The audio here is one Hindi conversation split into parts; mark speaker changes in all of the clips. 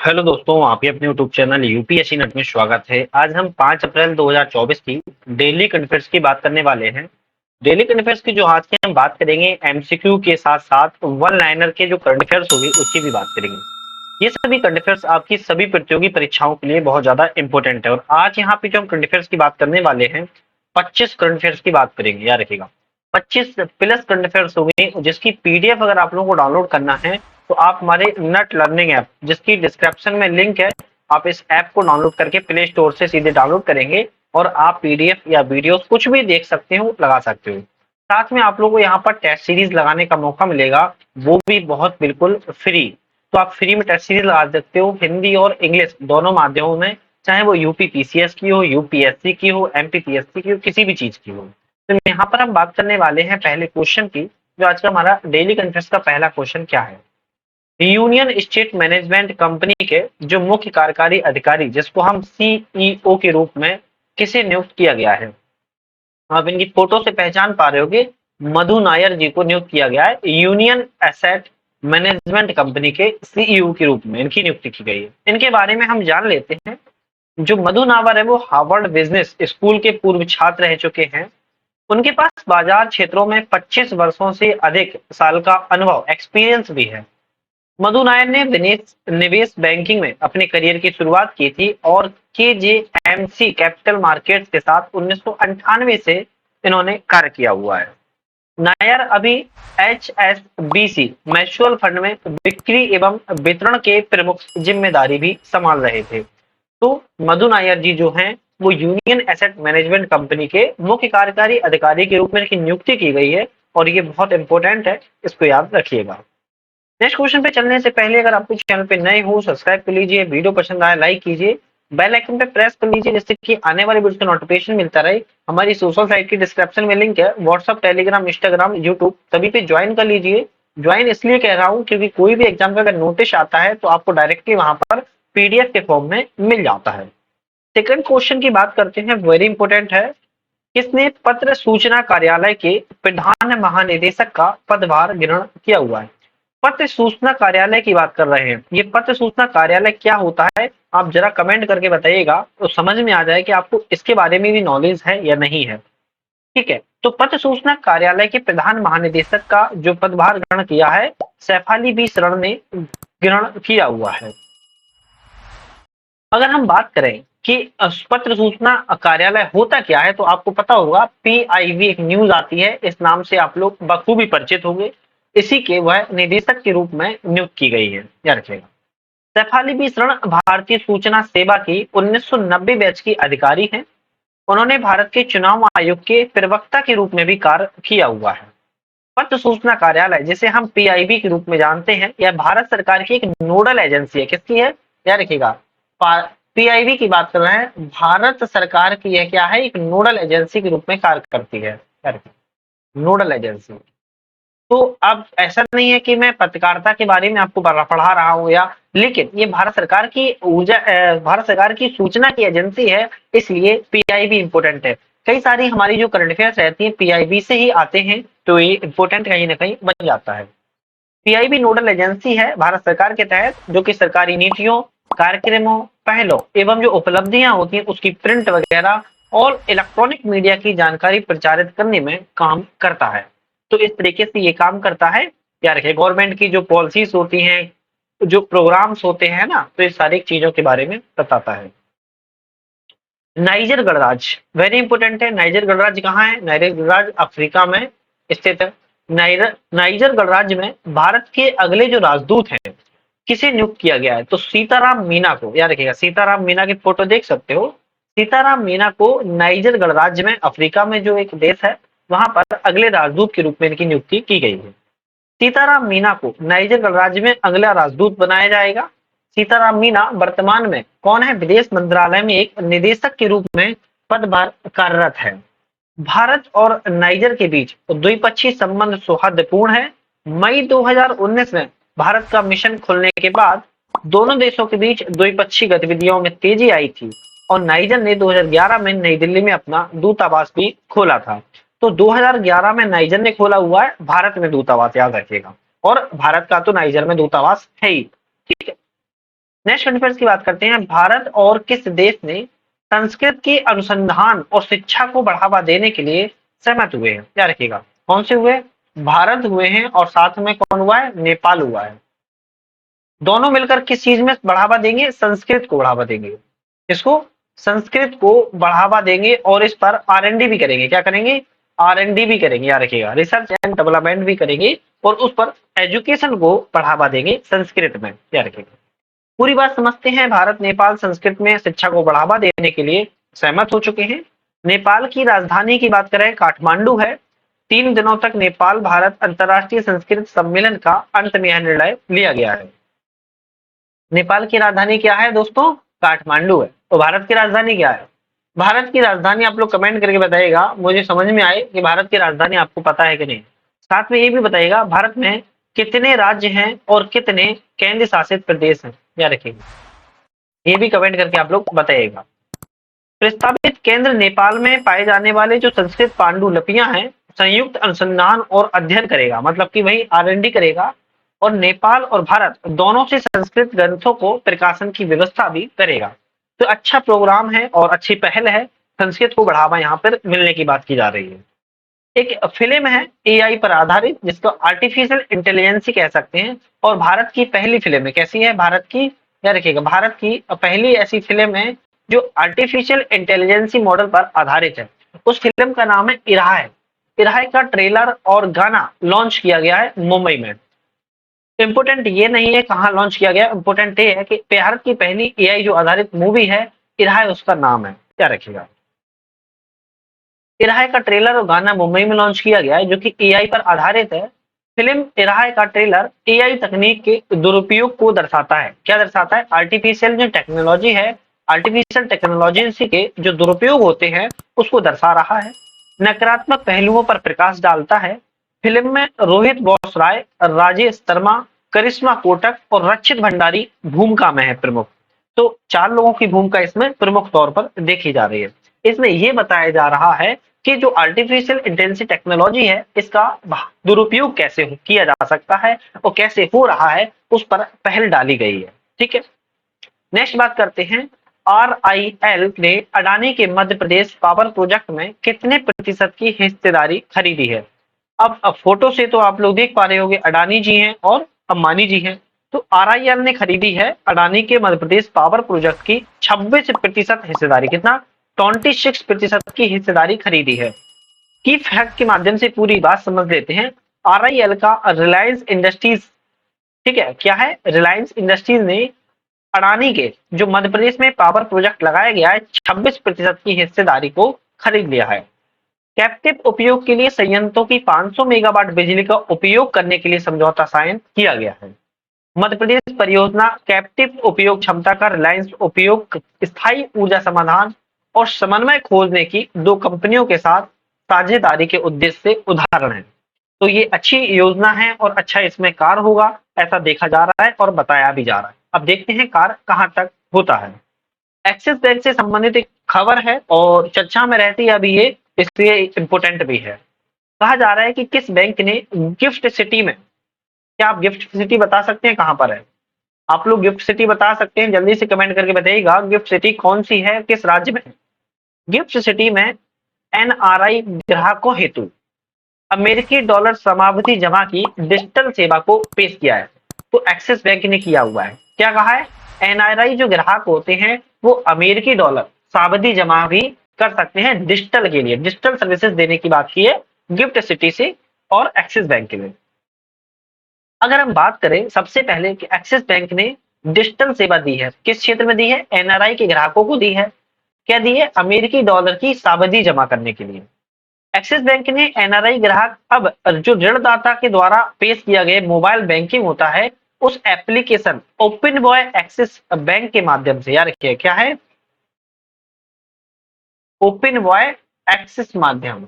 Speaker 1: हेलो दोस्तों, आपके अपने यूट्यूब चैनल यूपीएससी नेट में स्वागत है। आज हम 5 अप्रैल 2024 की डेली करंट अफेयर्स की बात करने वाले हैं। डेली करंट अफेयर्स की जो आज की हम बात करेंगे, एमसीक्यू के साथ साथ वन लाइनर के जो करंट अफेयर्स होगी उसकी भी बात करेंगे। ये सभी करंट अफेयर्स आपकी सभी प्रतियोगी परीक्षाओं के लिए बहुत ज्यादा इंपॉर्टेंट है। और आज यहाँ पे जो हम करंट अफेयर्स की बात करने वाले हैं, 25 करंट अफेयर्स की बात करेंगे, याद रखिएगा। 25 प्लस करंट अफेयर्स होंगे, जिसकी पीडीएफ अगर आप लोगों को डाउनलोड करना है तो आप हमारे नेट लर्निंग ऐप, जिसकी डिस्क्रिप्शन में लिंक है, आप इस ऐप को डाउनलोड करके प्ले स्टोर से सीधे डाउनलोड करेंगे और आप पीडीएफ या वीडियोस कुछ भी देख सकते हो, लगा सकते हो। साथ में आप लोगों को यहाँ पर टेस्ट सीरीज लगाने का मौका मिलेगा, वो भी बहुत बिल्कुल फ्री। तो आप फ्री में टेस्ट सीरीज लगा सकते हो, हिंदी और इंग्लिश दोनों माध्यमों में, चाहे वो यूपी पीसीएस की हो, यूपीएससी की हो, एमपीपीएससी की हो, किसी भी चीज की हो। तो यहाँ पर हम बात करने वाले हैं पहले क्वेश्चन की। जो आज का हमारा डेली कंटेस्ट का पहला क्वेश्चन क्या है? यूनियन स्टेट मैनेजमेंट कंपनी के जो मुख्य कार्यकारी अधिकारी, जिसको हम सीईओ के रूप में, किसे नियुक्त किया गया है? आप इनकी फोटो से पहचान पा रहे होगे, मधु नायर जी को नियुक्त किया गया है यूनियन एसेट मैनेजमेंट कंपनी के सीईओ के रूप में, इनकी नियुक्ति की गई है। इनके बारे में हम जान लेते हैं। जो मधु नावर है वो हार्वर्ड बिजनेस स्कूल के पूर्व छात्र रह चुके हैं। उनके पास बाजार क्षेत्रों में 25 वर्षों से अधिक साल का अनुभव, एक्सपीरियंस भी है। मधु नायर ने निवेश निवेश बैंकिंग में अपने करियर की शुरुआत की थी और केजेएमसी कैपिटल मार्केट्स के साथ 1998 से इन्होंने कार्य किया हुआ है। नायर अभी एचएसबीसी म्यूचुअल फंड में बिक्री एवं वितरण के प्रमुख जिम्मेदारी भी संभाल रहे थे। तो मधु नायर जी जो हैं, वो यूनियन एसेट मैनेजमेंट कंपनी के मुख्य कार्यकारी अधिकारी के रूप में इनकी नियुक्ति की गई है और ये बहुत इंपॉर्टेंट है, इसको याद रखिएगा। नेक्स्ट क्वेश्चन पे चलने से पहले अगर आप चैनल पे नए हो, सब्सक्राइब कर लीजिए, वीडियो पसंद आए लाइक कीजिए, बेल आइकन पे प्रेस कर लीजिए, जिससे कि आने वाले वीडियो का नोटिफिकेशन मिलता रहे। हमारी सोशल साइट की डिस्क्रिप्शन में लिंक है, व्हाट्सअप, टेलीग्राम, इंस्टाग्राम, यूट्यूब, सभी पे ज्वाइन कर लीजिए। ज्वाइन इसलिए कह रहा हूँ क्योंकि कोई भी एग्जाम का अगर नोटिस आता है तो आपको डायरेक्टली वहां पर पीडीएफ के फॉर्म में मिल जाता है। सेकंड क्वेश्चन की बात करते हैं, वेरी इंपॉर्टेंट है। किसने पत्र सूचना कार्यालय के प्रधान महानिदेशक का पदभार ग्रहण किया हुआ है? पत्र सूचना कार्यालय की बात कर रहे हैं। ये पत्र सूचना कार्यालय क्या होता है, आप जरा कमेंट करके बताइएगा तो समझ में आ जाए कि आपको इसके बारे में भी नॉलेज है या नहीं है। ठीक है, तो पत्र सूचना कार्यालय के प्रधान महानिदेशक का जो पदभार ग्रहण किया है, सैफाली बी शरण ने ग्रहण किया हुआ है। अगर हम बात करें कि पत्र सूचना कार्यालय होता क्या है, तो आपको पता होगा, पीआईबी एक न्यूज आती है, इस नाम से आप लोग बखूबी परिचित होंगे। इसी के वह निदेशक के रूप में नियुक्त की गई है, याद रखिएगा। सैफाली बी शरण भारतीय सूचना सेवा की 1990 बैच की अधिकारी हैं। उन्होंने भारत के चुनाव आयोग के प्रवक्ता के रूप में भी कार्य किया हुआ है। पत्र सूचना कार्यालय, जिसे हम पीआईबी के रूप में जानते हैं, यह भारत सरकार की एक नोडल एजेंसी है। किसकी है, याद रखिएगा, पीआईबी की बात कर रहे हैं। भारत सरकार की यह क्या है, एक नोडल एजेंसी के रूप में कार्य करती है, नोडल एजेंसी। तो अब ऐसा नहीं है कि मैं पत्रकारिता के बारे में आपको पढ़ा रहा हूँ, या लेकिन ये भारत सरकार की भारत सरकार की सूचना की एजेंसी है, इसलिए पीआईबी इंपोर्टेंट है। कई सारी हमारी जो करंट अफेयर्स रहती है पीआईबी से ही आते हैं, तो ये इंपोर्टेंट कहीं ना कहीं बन जाता है। पीआईबी नोडल एजेंसी है भारत सरकार के तहत, जो कि सरकारी नीतियों, कार्यक्रमों, पहलों एवं जो उपलब्धियां होती हैं उसकी प्रिंट वगैरह और इलेक्ट्रॉनिक मीडिया की जानकारी प्रचारित करने में काम करता है। तो इस तरीके से ये काम करता है। क्या रखे, गवर्नमेंट की जो पॉलिसीज होती हैं, जो प्रोग्राम्स होते हैं ना, तो इस सारी चीजों के बारे में बताता है। नाइजर गणराज्य, वेरी इंपोर्टेंट है। नाइजर गणराज्य कहाँ है? नाइजर गणराज्य अफ्रीका में स्थित है। नाइजर गणराज्य में भारत के अगले जो राजदूत हैं, किसे नियुक्त किया गया है? तो सीताराम मीना को, याद रखिएगा, सीताराम मीना की फोटो देख सकते हो। सीताराम मीना को नाइजर गणराज्य में, अफ्रीका में जो एक देश है, वहां पर अगले राजदूत के रूप में इनकी नियुक्ति की गई है। सीताराम मीना को नाइजर गणराज्य में अगला राजदूत बनाया जाएगा। सीताराम मीना वर्तमान में कौन है? विदेश मंत्रालय में एक निदेशक के रूप में पदभार कार्यरत है। भारत और नाइजर के बीच द्विपक्षीय संबंध सौहार्दपूर्ण है। मई 2019 में भारत का मिशन खुलने के बाद दोनों देशों के बीच द्विपक्षीय गतिविधियों में तेजी आई थी और नाइजर ने 2011 में नई दिल्ली में अपना दूतावास भी खोला था। तो 2011 में नाइजर ने खोला हुआ है भारत में दूतावास, याद रखिएगा। और भारत का तो नाइजर में दूतावास है ही। ठीक है, नेक्स्ट करंट अफेयर्स की बात करते हैं। भारत और किस देश ने संस्कृत के अनुसंधान और शिक्षा को बढ़ावा देने के लिए सहमत हुए हैं? क्या रखिएगा, कौन से हुए? भारत हुए हैं और साथ में कौन हुआ है? नेपाल हुआ है। दोनों मिलकर किस चीज में बढ़ावा देंगे? संस्कृत को बढ़ावा देंगे। किसको? संस्कृत को बढ़ावा देंगे और इस पर R&D भी करेंगे। क्या करेंगे? R&D भी करेंगे, याद रखिएगा, रिसर्च एंड डेवलपमेंट भी करेंगे और उस पर एजुकेशन को बढ़ावा देंगे संस्कृत में, याद रखिएगा। पूरी बात समझते हैं। भारत नेपाल संस्कृत में शिक्षा को बढ़ावा देने के लिए सहमत हो चुके हैं। नेपाल की राजधानी की बात करें, काठमांडू है। 3 दिनों तक नेपाल भारत अंतर्राष्ट्रीय संस्कृत सम्मेलन का अंत में यह निर्णय लिया गया है। नेपाल की राजधानी क्या है दोस्तों? काठमांडू है। तो भारत की राजधानी क्या है? भारत की राजधानी आप लोग कमेंट करके बताइएगा, मुझे समझ में आए कि भारत की राजधानी आपको पता है कि नहीं। साथ में ये भी बताइएगा भारत में कितने राज्य हैं और कितने केंद्र शासित प्रदेश हैं, याद रखिएगा। ये भी कमेंट करके आप लोग बताइएगा। प्रस्तावित केंद्र नेपाल में पाए जाने वाले जो संस्कृत पांडुलिपियां हैं, संयुक्त अनुसंधान और अध्ययन करेगा, मतलब कि वही R&D करेगा और नेपाल और भारत दोनों से संस्कृत ग्रंथों को प्रकाशन की व्यवस्था भी करेगा। तो अच्छा प्रोग्राम है और अच्छी पहल है, संस्कृत को बढ़ावा यहाँ पर मिलने की बात की जा रही है। एक फिल्म है AI पर आधारित, जिसको आर्टिफिशियल इंटेलिजेंस कह सकते हैं, और भारत की पहली फिल्म है। कैसी है? भारत की, याद रखिएगा, भारत की पहली ऐसी फिल्म है जो आर्टिफिशियल इंटेलिजेंस मॉडल पर आधारित है। उस फिल्म का नाम है इराह। इराह का ट्रेलर और गाना लॉन्च किया गया है मुंबई में। इंपोर्टेंट ये नहीं है कहाँ लॉन्च किया गया, इंपोर्टेंट ये है कि भारत की पहली AI जो आधारित मूवी है इराह, उसका नाम है, क्या रखिएगा। इराह का ट्रेलर और गाना मुंबई में लॉन्च किया गया है, जो कि AI पर आधारित है। फिल्म इराह का ट्रेलर AI तकनीक के दुरुपयोग को दर्शाता है। क्या दर्शाता है? आर्टिफिशियल जो टेक्नोलॉजी है, आर्टिफिशियल टेक्नोलॉजी के जो दुरुपयोग होते हैं उसको दर्शा रहा है। नकारात्मक पहलुओं पर प्रकाश डालता है। फिल्म में रोहित बोसराय, राजेश शर्मा, करिश्मा कोटक और रक्षित भंडारी भूमिका में है प्रमुख। तो 4 लोगों की भूमिका इसमें प्रमुख तौर पर देखी जा रही है। इसमें यह बताया जा रहा है कि जो आर्टिफिशियल इंटेलिजेंस टेक्नोलॉजी है, इसका दुरुपयोग कैसे किया जा सकता है और कैसे हो रहा है, उस पर पहल डाली गई है। ठीक है, नेक्स्ट बात करते हैं। RIL ने अडानी के मध्य प्रदेश पावर प्रोजेक्ट में कितने प्रतिशत की हिस्सेदारी खरीदी है? अब फोटो से तो आप लोग देख पा रहे होंगे, अडानी जी हैं और अंबानी जी हैं। तो RIL ने खरीदी है अडानी के मध्य प्रदेश पावर प्रोजेक्ट की 26% हिस्सेदारी। कितना? 26% की हिस्सेदारी खरीदी है। की फैक्ट के माध्यम से पूरी बात समझ लेते हैं। RIL का रिलायंस इंडस्ट्रीज, ठीक है, क्या है? रिलायंस इंडस्ट्रीज ने अडानी के जो मध्य प्रदेश में पावर प्रोजेक्ट लगाया गया है 26% की हिस्सेदारी को खरीद लिया है। कैप्टिव उपयोग के लिए संयंत्रों की 500 मेगावाट बिजली का उपयोग करने के लिए समझौता साइन किया गया है। मध्य प्रदेश परियोजना कैप्टिव उपयोग क्षमता का रिलायंस उपयोग स्थायी ऊर्जा समाधान और समन्वय खोजने की 2 कंपनियों के साथ साझेदारी के उद्देश्य से उदाहरण है। तो ये अच्छी योजना है और अच्छा इसमें कार्य होगा, ऐसा देखा जा रहा है और बताया भी जा रहा है। अब देखते हैं कार्य कहां तक होता है। एक्सिस बैंक से संबंधित एक खबर है और चर्चा में रहती है अभी ये, इसलिए इंपोर्टेंट भी है। कहा जा रहा है कि किस बैंक ने गिफ्ट सिटी में, क्या आप गिफ्ट सिटी बता सकते हैं कहां पर है? आप लोग गिफ्ट सिटी बता सकते हैं, जल्दी से कमेंट करके बताइएगा गिफ्ट सिटी कौन सी है, किस राज्य में है। गिफ्ट सिटी में NRI ग्राहकों हेतु अमेरिकी डॉलर समावधि जमा की डिजिटल सेवा को पेश किया है। तो एक्सिस बैंक ने किया हुआ है। क्या कहा है? NRI जो ग्राहक होते हैं वो अमेरिकी डॉलर सावधि जमा भी कर सकते हैं डिजिटल के लिए, डिजिटल सर्विसेज देने की बात की है गिफ्ट सिटी से और एक्सिस बैंक के लिए। अगर हम बात करें सबसे पहले कि एक्सिस बैंक ने डिजिटल सेवा दी है, किस क्षेत्र में दी है? NRI के ग्राहकों को दी है। क्या दी है? अमेरिकी डॉलर की सावधि जमा करने के लिए। एक्सिस बैंक ने NRI ग्राहक अब जो ऋणदाता के द्वारा पेश किया गया मोबाइल बैंकिंग होता है, उस application open boy axis bank के माध्यम से, यार क्या है? ओपन बॉय एक्सिस माध्यम,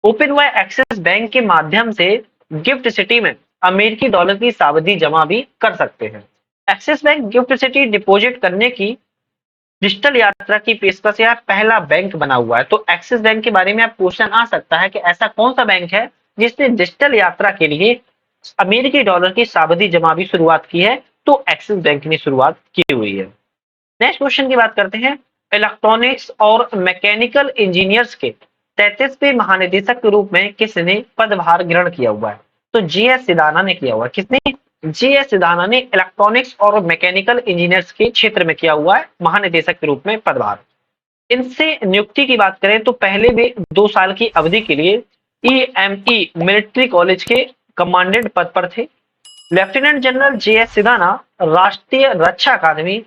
Speaker 1: ओपन बॉय एक्सिस बैंक के माध्यम से गिफ्ट सिटी में अमेरिकी डॉलर की सावधि जमा भी कर सकते हैं। Axis bank gift city deposit करने की डिजिटल यात्रा की पेशकश या पहला बैंक बना हुआ है। तो एक्सिस बैंक के बारे में आप क्वेश्चन आ सकता है कि ऐसा कौन सा बैंक है जिसने डिजिटल यात्रा के लिए अमेरिकी डॉलर की सावधि जमा भी शुरुआत की है, तो एक्सिस बैंक ने शुरुआत की हुई है। नेक्स्ट क्वेश्चन की बात करते हैं, इलेक्ट्रॉनिक्स और मैकेनिकल इंजीनियर्स के 33वें महानिदेशक के रूप में किसने पदभार ग्रहण किया हुआ है? तो जीएस सिदाना ने किया हुआ है। किसने? जीएस सिदाना ने इलेक्ट्रॉनिक्स और मैकेनिकल इंजीनियर्स के क्षेत्र में किया हुआ है महानिदेशक के रूप में पदभार। इनसे नियुक्ति की बात करें तो पहले वे 2 साल की अवधि के लिए ईएमई मिलिट्री कॉलेज के कमांडेंट पद पर थे। लेफ्टिनेंट जनरल जेएस सिदाना राष्ट्रीय रक्षा अकादमी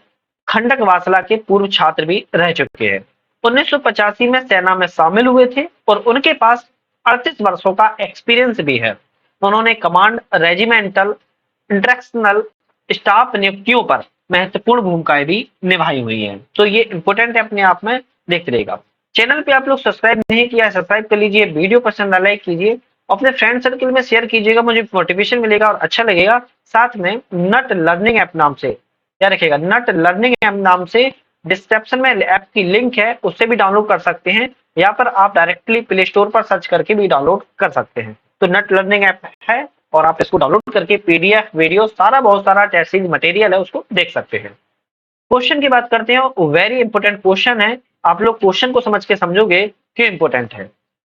Speaker 1: खंडक वासला के पूर्व छात्र भी रह चुके हैं। 1985 में सेना में शामिल हुए थे और उनके पास 38 वर्षों का एक्सपीरियंस भी है। उन्होंने कमांड, रेजिमेंटल, इंस्ट्रक्शनल स्टाफ नियुक्तियों पर महत्वपूर्ण भूमिकाएं भी निभाई हुई हैं। तो ये इंपॉर्टेंट है, अपने आप में देखते रहेगा। चैनल पे आप लोग सब्सक्राइब नहीं किया है, सब्सक्राइब कर लीजिए। वीडियो पसंद आ लाइक कीजिए, अपने फ्रेंड सर्कल में शेयर कीजिएगा, मुझे मोटिवेशन मिलेगा और अच्छा लगेगा। साथ में नट लर्निंग ऐप नाम से, क्या रखिएगा, नट लर्निंग ऐप नाम से डिस्क्रिप्शन में ऐप की लिंक है, उससे भी डाउनलोड कर सकते हैं। यहाँ पर आप डायरेक्टली प्ले स्टोर पर सर्च करके भी डाउनलोड कर सकते हैं। तो नट लर्निंग ऐप है और आप इसको डाउनलोड करके पीडीएफ, वीडियो, सारा बहुत सारा टेस्ट मटेरियल है, उसको देख सकते हैं। क्वेश्चन की बात करते हैं, वेरी इंपॉर्टेंट क्वेश्चन है। आप लोग क्वेश्चन को समझ के समझोगे कि इंपॉर्टेंट है।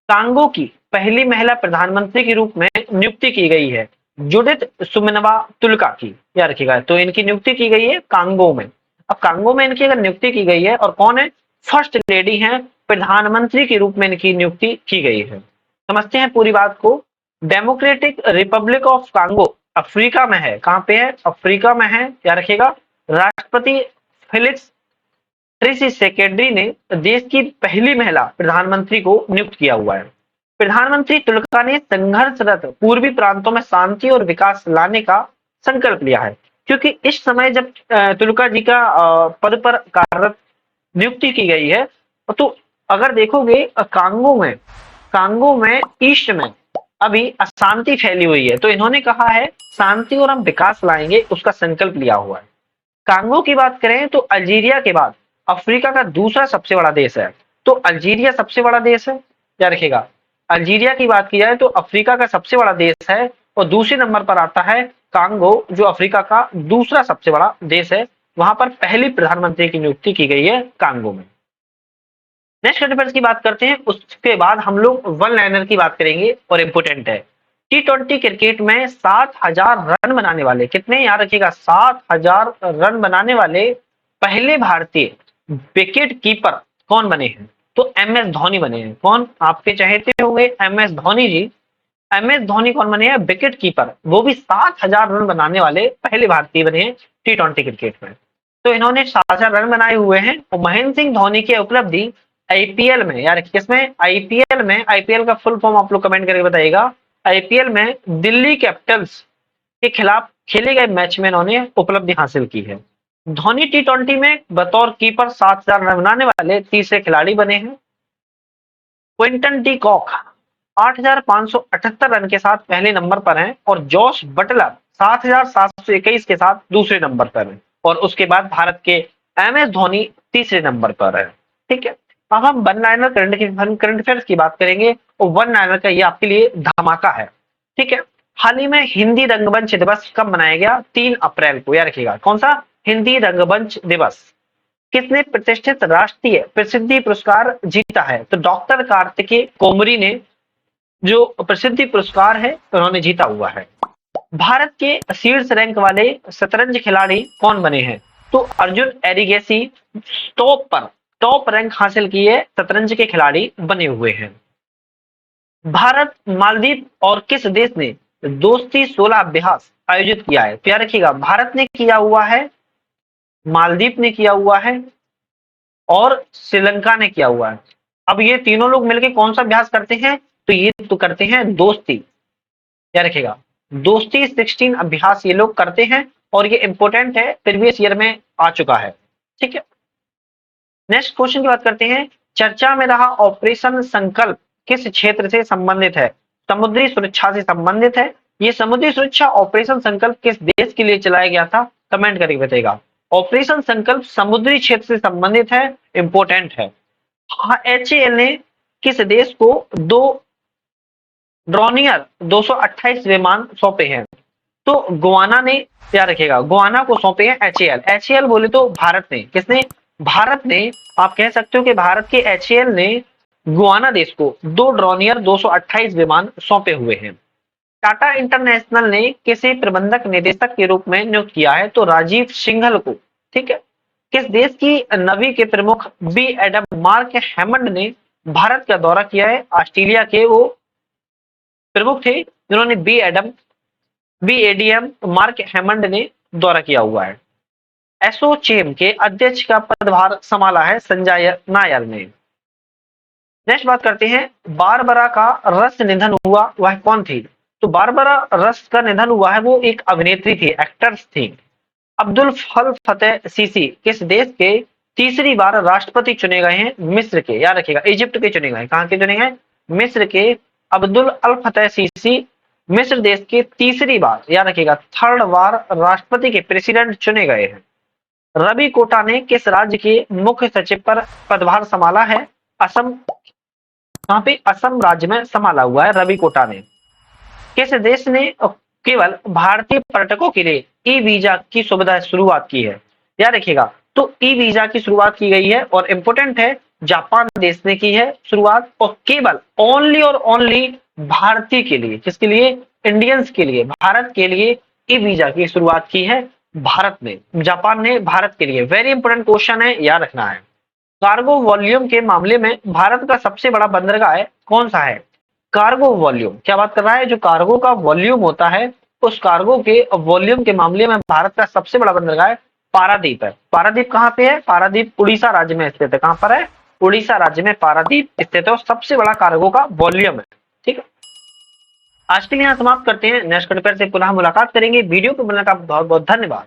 Speaker 1: कांगो की पहली महिला प्रधानमंत्री के रूप में नियुक्ति की गई है जुडिथ सुमनवा तुलका की, याद रखिएगा। तो इनकी नियुक्ति की गई है कांगो में। अब कांगो में इनकी अगर नियुक्ति की गई है, और कौन है? फर्स्ट लेडी है, प्रधानमंत्री के रूप में इनकी नियुक्ति की गई है। समझते हैं पूरी बात को। Democratic Republic of Congo Africa में है। कहां पे है? अफ्रीका में है, याद रखिएगा। राष्ट्रपति फिलिक्स ट्रेसी सेकेंडरी ने देश की पहली महिला प्रधानमंत्री को नियुक्त किया हुआ है। प्रधानमंत्री तुलका ने संघर्षरत पूर्वी प्रांतों में शांति और विकास लाने का संकल्प लिया है, क्योंकि इस समय जब तुलका जी का पद पर कार्यरत नियुक्ति की गई है, तो अगर देखोगे कांगो में ईस्ट में अभी अशांति फैली हुई है, तो इन्होंने कहा है शांति और हम विकास लाएंगे, उसका संकल्प लिया हुआ है। कांगो की बात करें तो अल्जीरिया के बाद अफ्रीका का दूसरा सबसे बड़ा देश है। तो अल्जीरिया सबसे बड़ा देश है, याद रखिएगा। अल्जीरिया की बात की जाए तो अफ्रीका का सबसे बड़ा देश है, और दूसरे नंबर पर आता है कांगो, जो अफ्रीका का दूसरा सबसे बड़ा देश है। वहां पर पहली प्रधानमंत्री की नियुक्ति की गई है कांगो में। नेक्स्ट करंट की बात करते हैं, उसके बाद हम लोग वन लाइनर की बात करेंगे और इंपोर्टेंट है। T20 क्रिकेट में 7,000 रन बनाने वाले, कितने याद रखिएगा, 7,000 रन बनाने वाले पहले भारतीय विकेट कीपर कौन बने हैं? तो MS धोनी बने हैं। कौन? आपके चहेते होंगे MS धोनी जी। MS धोनी कौन बने हैं? विकेट कीपर, वो भी 7,000 रन बनाने वाले पहले भारतीय बने हैं T20 क्रिकेट में। तो इन्होंने 7,000 रन बनाए हुए हैं। और महेंद्र सिंह धोनी की उपलब्धि आईपीएल में, यार किसमें? आईपीएल में। आईपीएल का फुल फॉर्म आप लोग कमेंट करके बताइएगा। आईपीएल में दिल्ली कैपिटल्स के खिलाफ खेले गए मैच में इन्होंने उपलब्धि हासिल की है। धोनी T20 में बतौर कीपर 7,000 रन बनाने वाले तीसरे खिलाड़ी बने हैं। क्विंटन डी कॉक 8,578 रन के साथ पहले नंबर पर हैं, और जॉश बटलर 7,721 के साथ दूसरे नंबर पर हैं, और उसके बाद भारत के MS धोनी तीसरे नंबर पर है। ठीक है, अब हम वन लाइनर करंट अफेयर्स की बात करेंगे, और वन लाइनर का ये आपके लिए धमाका है। ठीक है, हाल ही में हिंदी रंगमंच दिवस कब मनाया गया? 3 अप्रैल को, याद रखिएगा। कौन सा? हिंदी रंगमंच दिवस। किसने प्रतिष्ठित राष्ट्रीय प्रसिद्धि पुरस्कार जीता है? तो डॉक्टर कार्तिकेय कोमरी ने जो प्रसिद्धि पुरस्कार है उन्होंने जीता हुआ है। भारत के शीर्ष रैंक वाले शतरंज खिलाड़ी कौन बने हैं? तो अर्जुन एरिगेसी टॉप रैंक हासिल किए शतरंज के खिलाड़ी बने हुए हैं। भारत, मालदीव और किस देश ने दोस्ती 16 अभ्यास आयोजित किया है? तो याद रखिएगा, भारत ने किया हुआ है, मालदीव ने किया हुआ है, और श्रीलंका ने किया हुआ है। अब ये तीनों लोग मिलकर कौन सा अभ्यास करते हैं? तो ये तो करते हैं दोस्ती, याद रखिएगा। दोस्ती 16 अभ्यास ये लोग करते हैं, और ये इंपॉर्टेंट है, प्रीवियस ईयर में आ चुका है। ठीक है, नेक्स्ट क्वेश्चन की बात करते हैं। चर्चा में रहा ऑपरेशन संकल्प किस क्षेत्र से संबंधित है? समुद्री सुरक्षा से संबंधित है। ये समुद्री सुरक्षा ऑपरेशन संकल्प किस देश के लिए चलाया गया था? कमेंट करके बताइएगा। ऑपरेशन संकल्प समुद्री क्षेत्र से संबंधित है, इंपॉर्टेंट है। HAL ने किस देश को 2 ड्रोनियर 228 विमान सौंपे हैं। तो गुआना ने, याद रखिएगा, गुआना को सौंपे हैं एचएएल। एचएएल बोले तो भारत ने, किसने? भारत ने। आप कह सकते हो कि भारत के एचएएल ने गुआना देश को 2 ड्रोनियर 228 विमान सौंपे हुए हैं। टाटा इंटरनेशनल ने किसे प्रबंधक निदेशक के रूप में नियुक्त किया है? तो राजीव सिंघल को। ठीक है। किस देश की नवी के प्रमुख बी एडम मार्क हैमंड ने भारत का दौरा किया है? ऑस्ट्रेलिया के वो प्रमुख थे जिन्होंने बीएडीएम मार्क हैमंड ने दौरा किया हुआ है। एसोचेम के अध्यक्ष का पदभार संभाला है संजय नायर ने। नेक्स्ट बात करते हैं, बारबरा का रस निधन हुआ, वह कौन थी? तो बारबरा रस का निधन हुआ है, वो एक अभिनेत्री थी, एक्टर्स थी। अब्दुल फल फतेह सीसी किस देश के तीसरी बार राष्ट्रपति चुने गए हैं? मिस्र के। याद रखिएगा, इजिप्ट के चुने गए। कहां के चुने गए? मिस्र के। अब्दुल अल फतेह सीसी मिस्र देश के तीसरी बार, याद रखिएगा, थर्ड बार राष्ट्रपति के प्रेसिडेंट चुने गए हैं। रवि कोटा ने किस राज्य के मुख्य सचिव पर पदभार संभाला है? असम। कहां पे? असम राज्य में संभाला हुआ है रवि कोटा ने। किस देश ने केवल भारतीय पर्यटकों के लिए ई वीजा की सुविधा शुरुआत की है? याद रखिएगा, तो ई वीजा की शुरुआत की गई है और इंपोर्टेंट है, जापान देश ने की है शुरुआत, और केवल ओनली और ओनली भारतीय के लिए, किसके लिए? इंडियंस के लिए, भारत के लिए ई वीजा की शुरुआत की है भारत ने, जापान ने भारत के लिए। वेरी इंपोर्टेंट क्वेश्चन है, याद रखना है। कार्गो वॉल्यूम के मामले में भारत का सबसे बड़ा बंदरगाह कौन सा है? कार्गो वॉल्यूम, क्या बात कर रहा है? जो कार्गो का वॉल्यूम होता है, उस कार्गो के वॉल्यूम के मामले में भारत का सबसे बड़ा बंदरगाह पारादीप है। पारादीप कहां पे है? पारादीप उड़ीसा राज्य में स्थित है। कहां पर है? उड़ीसा राज्य में पारादीप स्थित है और सबसे बड़ा कार्गो का वॉल्यूम है। ठीक है, आज के लिए यहाँ समाप्त करते हैं। नेक्स्ट पेपर से पुनः मुलाकात करेंगे। वीडियो को बनाने का बहुत बहुत धन्यवाद।